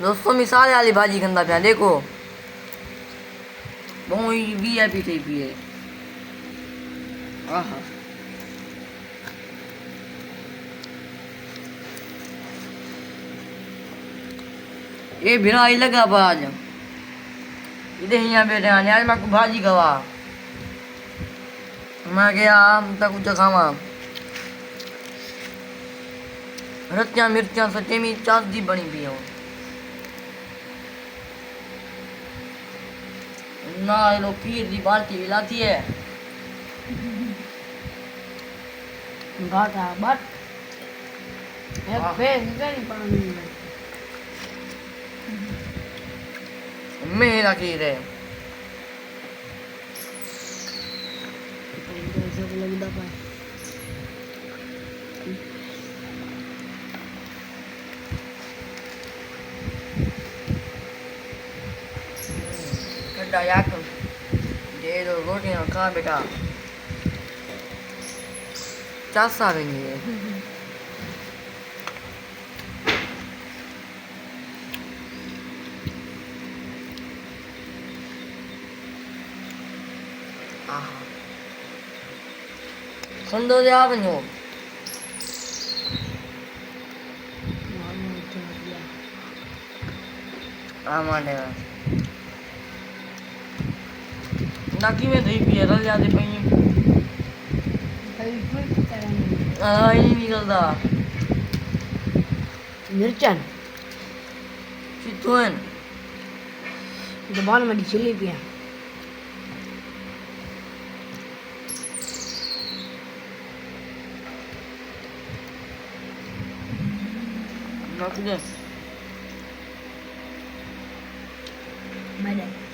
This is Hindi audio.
दोस्तों मिसाल वाली भाजी कंदा पिया देखो बहुत वीआईपी थी पी है। आहा ये भिड़ा ही लगा पर आज इधर यहाँ बैठे आने आज मैं भाजी गवा मैं गया तक कुछ खावा रत्या मिर्चा सच्चे में चास दी बनी पी हो ना ये लोग खीर दी बाल्टी लाती है घाटा बट एक फेस नहीं पानी मेरा खीर है सब लगता पाए खड्डा याक दे दो रोटियां खा बेटा चासा भी नहीं है खंडो दे आप नो आमाने नाकी में दही पिए रल जाते पई हाँ ही निकलता मिर्चन चितवन जबान में चिल्ली पिया नाकी दे मैंने